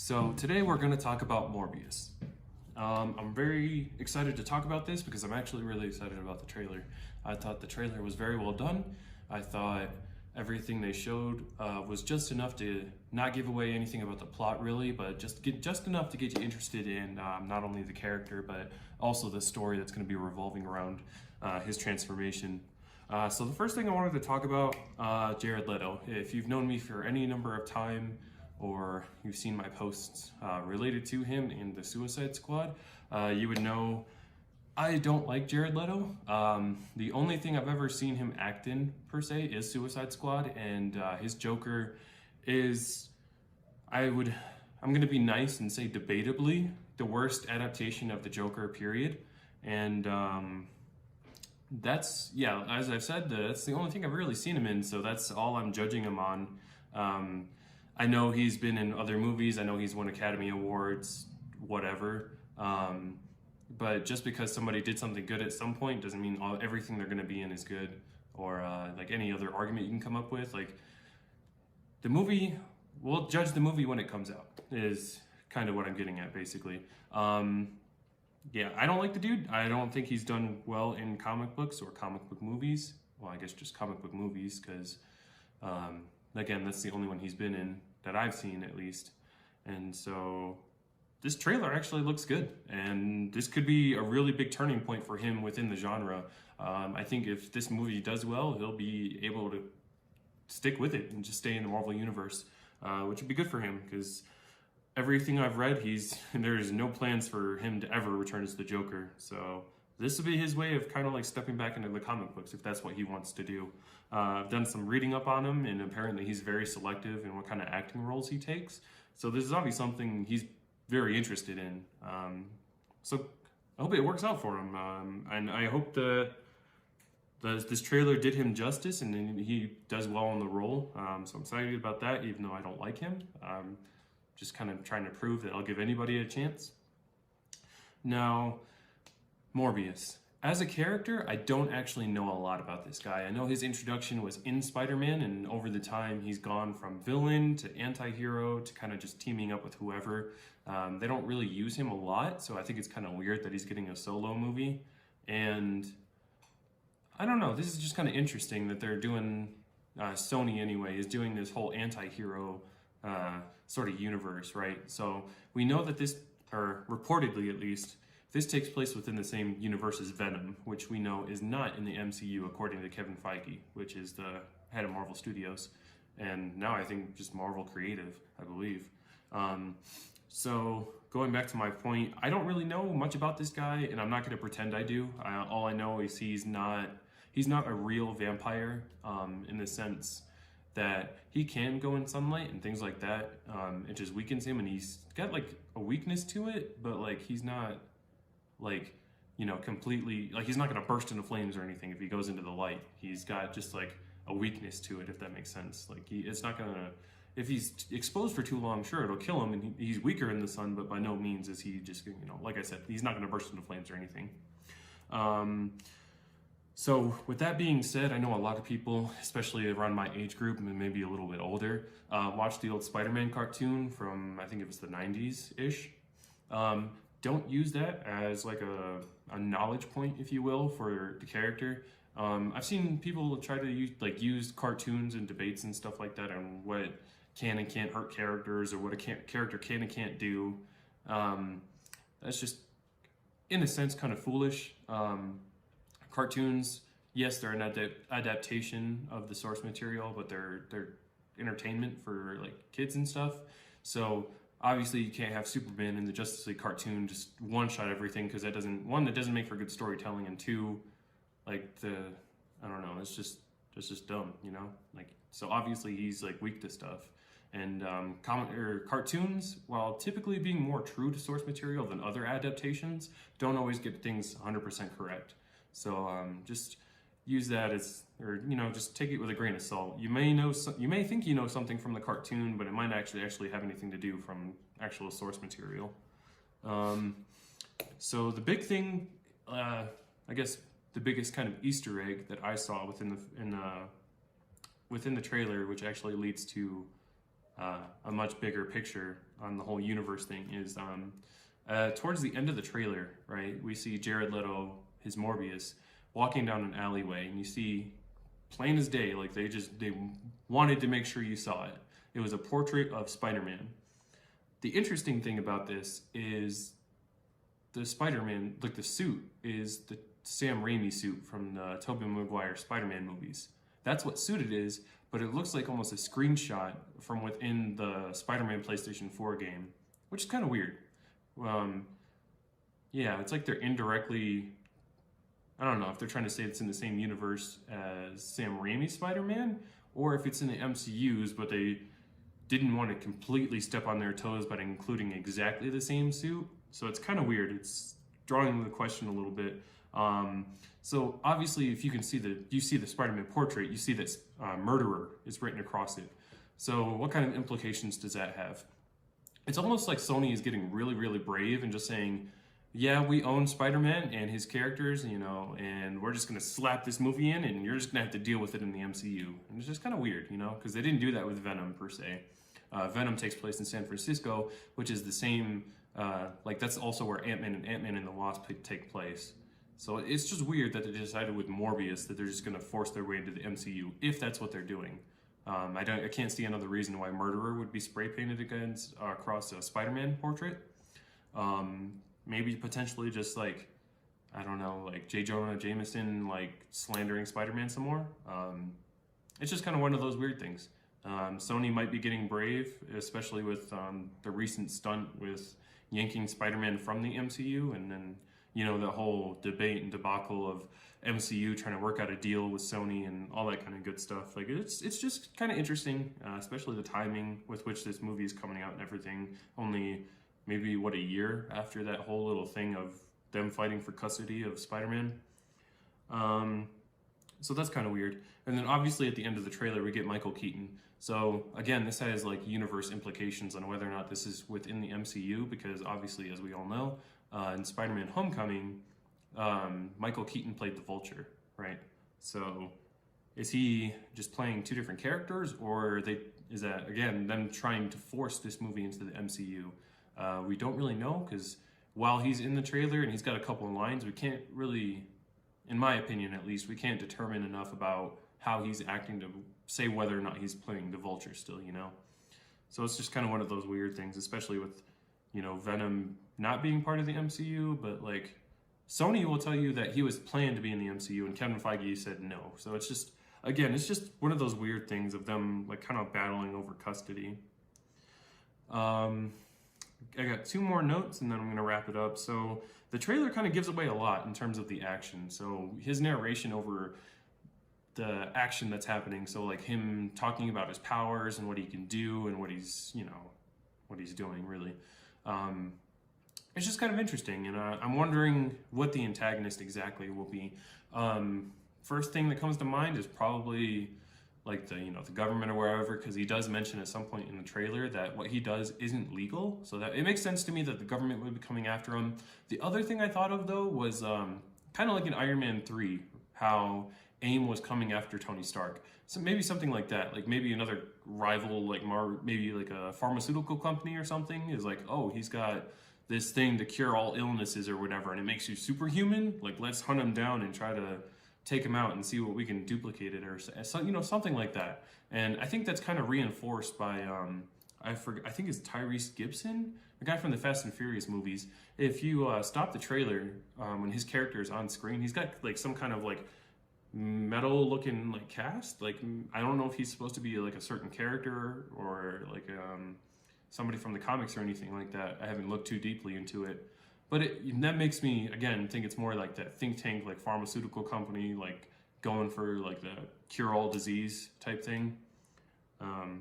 So today we're going to talk about Morbius. I'm very excited to talk about this because I'm actually really excited about the trailer. I thought the trailer was very well done. I thought everything they showed was just enough to not give away anything about the plot really, but just enough to get you interested in not only the character but also the story that's going to be revolving around his transformation. So the first thing I wanted to talk about, Jared Leto. If you've known me for any number of time, or you've seen my posts related to him in the Suicide Squad, you would know I don't like Jared Leto. The only thing I've ever seen him act in, per se, is Suicide Squad, and his Joker is, I'm gonna be nice and say debatably, the worst adaptation of the Joker, period. And that's, yeah, as I've said, that's the only thing I've really seen him in, so that's all I'm judging him on. I know he's been in other movies, I know he's won Academy Awards, whatever, but just because somebody did something good at some point doesn't mean everything they're going to be in is good, or like any other argument you can come up with. Like, the movie, we'll judge the movie when it comes out, is kind of what I'm getting at, basically. Yeah, I don't like the dude. I don't think he's done well in comic books or comic book movies. Well, I guess just comic book movies, because again, that's the only one he's been in that I've seen, at least. And so this trailer actually looks good, and this could be a really big turning point for him within the genre. I think if this movie does well, he'll be able to stick with it and just stay in the Marvel Universe, which would be good for him, because everything I've read, there's no plans for him to ever return as the Joker. So this will be his way of kind of like stepping back into the comic books, if that's what he wants to do. I've done some reading up on him, and apparently he's very selective in what kind of acting roles he takes. So this is obviously something he's very interested in. So I hope it works out for him. And I hope this trailer did him justice, and he does well in the role. So I'm excited about that, even though I don't like him. Just kind of trying to prove that I'll give anybody a chance. Now, Morbius. As a character, I don't actually know a lot about this guy. I know his introduction was in Spider-Man, and over the time he's gone from villain to anti-hero to kind of just teaming up with whoever. They don't really use him a lot, so I think it's kind of weird that he's getting a solo movie. And I don't know, this is just kind of interesting that they're doing, Sony anyway, is doing this whole anti-hero sort of universe, right? So we know that this, or reportedly at least, this takes place within the same universe as Venom, which we know is not in the MCU according to Kevin Feige, which is the head of Marvel Studios, and now I think just Marvel Creative, I believe. So going back to my point, I don't really know much about this guy, and I'm not going to pretend I do. All I know is he's not a real vampire, in the sense that he can go in sunlight and things like that. It just weakens him, and he's got like a weakness to it, but like he's not like, you know, completely, like he's not going to burst into flames or anything if he goes into the light. He's got just like a weakness to it, if that makes sense. Like it's not going to, if he's exposed for too long, sure, it'll kill him, and he's weaker in the sun, but by no means is he just, you know, like I said, he's not going to burst into flames or anything. So with that being said, I know a lot of people, especially around my age group and maybe a little bit older, watched the old Spider-Man cartoon from, I think it was the 90s-ish. Don't use that as like a knowledge point, if you will, for the character. I've seen people try to use cartoons and debates and stuff like that on what can and can't hurt characters, or what a character can and can't do. That's just, in a sense, kind of foolish. Cartoons, yes, they're an adaptation of the source material, but they're entertainment for like kids and stuff. So obviously you can't have Superman in the Justice League cartoon just one-shot everything, because that doesn't make for good storytelling, and two, like I don't know, it's just dumb, you know? Like, so obviously he's like weak to stuff. And cartoons, while typically being more true to source material than other adaptations, don't always get things 100% correct. So just use that as, or you know, just take it with a grain of salt. You may think you know something from the cartoon, but it might actually have anything to do from actual source material. So the big thing, I guess the biggest kind of Easter egg that I saw within the trailer, which actually leads to a much bigger picture on the whole universe thing is towards the end of the trailer, right? We see Jared Leto, his Morbius, walking down an alleyway, and you see plain as day, like they wanted to make sure you saw it. It was a portrait of Spider-Man. The interesting thing about this is the Spider-Man, like the suit, is the Sam Raimi suit from the Tobey Maguire Spider-Man movies. That's what suit it is, but it looks like almost a screenshot from within the Spider-Man PlayStation 4 game, which is kind of weird. Yeah, it's like they're indirectly, I don't know if they're trying to say it's in the same universe as Sam Raimi's Spider-Man, or if it's in the MCU's, but they didn't want to completely step on their toes by including exactly the same suit. So it's kind of weird. It's drawing the question a little bit. So obviously, if you can see the Spider-Man portrait, you see that murderer is written across it. So what kind of implications does that have? It's almost like Sony is getting really, really brave and just saying, yeah, we own Spider-Man and his characters, and we're just going to slap this movie in, and you're just going to have to deal with it in the MCU. And it's just kind of weird, because they didn't do that with Venom, per se. Venom takes place in San Francisco, which is the same, that's also where Ant-Man and the Wasp take place. So it's just weird that they decided with Morbius that they're just going to force their way into the MCU, if that's what they're doing. I can't see another reason why Murderer would be spray painted across a Spider-Man portrait. Maybe potentially just like, I don't know, like J. Jonah Jameson slandering Spider-Man some more. It's just kind of one of those weird things. Sony might be getting brave, especially with the recent stunt with yanking Spider-Man from the MCU, and then the whole debate and debacle of MCU trying to work out a deal with Sony and all that kind of good stuff. It's just kind of interesting, especially the timing with which this movie is coming out and everything. Only maybe a year after that whole little thing of them fighting for custody of Spider-Man. So that's kind of weird. And then obviously at the end of the trailer we get Michael Keaton. So again, this has universe implications on whether or not this is within the MCU, because obviously, as we all know, in Spider-Man Homecoming, Michael Keaton played the Vulture, right? So is he just playing two different characters, or is that, again, them trying to force this movie into the MCU? We don't really know, because while he's in the trailer and he's got a couple of lines, we can't really, in my opinion at least, we can't determine enough about how he's acting to say whether or not he's playing the Vulture still, So it's just kind of one of those weird things, especially with, Venom not being part of the MCU, but Sony will tell you that he was planned to be in the MCU, and Kevin Feige said no. So it's just, again, it's just one of those weird things of them kind of battling over custody. I got two more notes and then I'm going to wrap it up. So the trailer kind of gives away a lot in terms of the action. So his narration over the action that's happening. So him talking about his powers and what he can do and what he's, what he's doing really. It's just kind of interesting. And I'm wondering what the antagonist exactly will be. First thing that comes to mind is probably the government or wherever, because he does mention at some point in the trailer that what he does isn't legal. So that it makes sense to me that the government would be coming after him. The other thing I thought of though was kind of like in Iron Man 3, how AIM was coming after Tony Stark. So maybe something like that, maybe another rival, maybe a pharmaceutical company or something is oh, he's got this thing to cure all illnesses or whatever, and it makes you superhuman. Let's hunt him down and try to take him out and see what we can duplicate it, or something like that. And I think that's kind of reinforced by I think it's Tyrese Gibson, the guy from the Fast and Furious movies. If you stop the trailer, when his character is on screen, he's got some kind of metal looking cast. I don't know if he's supposed to be a certain character or somebody from the comics or anything like that. I haven't looked too deeply into it. But that makes me, again, think it's more like that think tank, pharmaceutical company, going for the cure-all disease type thing.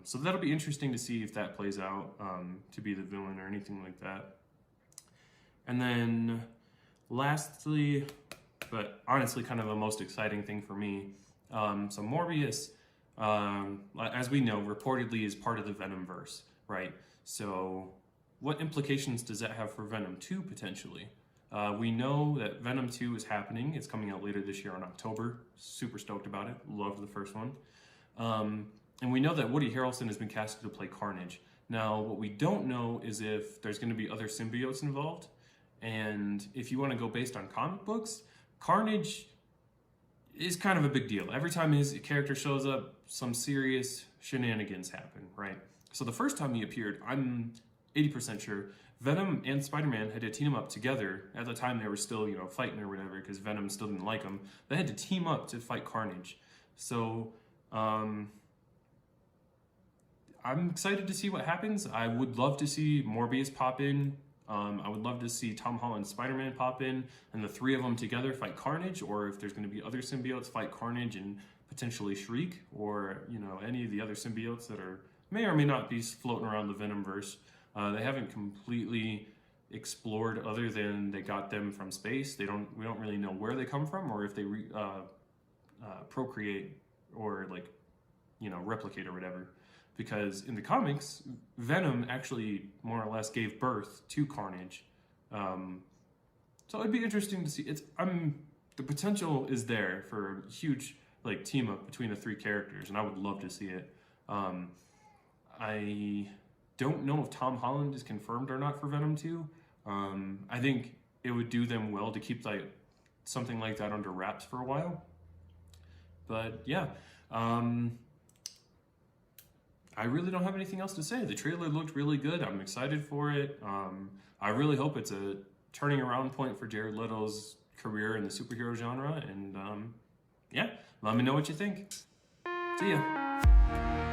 So that'll be interesting to see if that plays out to be the villain or anything like that. And then lastly, but honestly kind of the most exciting thing for me, so Morbius, as we know, reportedly is part of the Venomverse, right? So what implications does that have for Venom 2 potentially? We know that Venom 2 is happening. It's coming out later this year in October. Super stoked about it. Loved the first one. And we know that Woody Harrelson has been casted to play Carnage. Now, what we don't know is if there's going to be other symbiotes involved. And if you want to go based on comic books, Carnage is kind of a big deal. Every time his character shows up, some serious shenanigans happen, right? So the first time he appeared, I'm 80% sure Venom and Spider-Man had to team up together. At the time, they were still, fighting or whatever, because Venom still didn't like him. They had to team up to fight Carnage. So, I'm excited to see what happens. I would love to see Morbius pop in. I would love to see Tom Holland's Spider-Man pop in, and the three of them together fight Carnage, or if there's going to be other symbiotes fight Carnage and potentially Shriek, or, any of the other symbiotes that may or may not be floating around the Venomverse. They haven't completely explored, other than they got them from space. We don't really know where they come from, or if they procreate or replicate or whatever. Because in the comics, Venom actually more or less gave birth to Carnage. So it'd be interesting to see. The potential is there for a huge team up between the three characters, and I would love to see it. I don't know if Tom Holland is confirmed or not for Venom 2. I think it would do them well to keep something like that under wraps for a while. But yeah, I really don't have anything else to say. The trailer looked really good. I'm excited for it. I really hope it's a turning around point for Jared Leto's career in the superhero genre. And yeah, let me know what you think. See ya.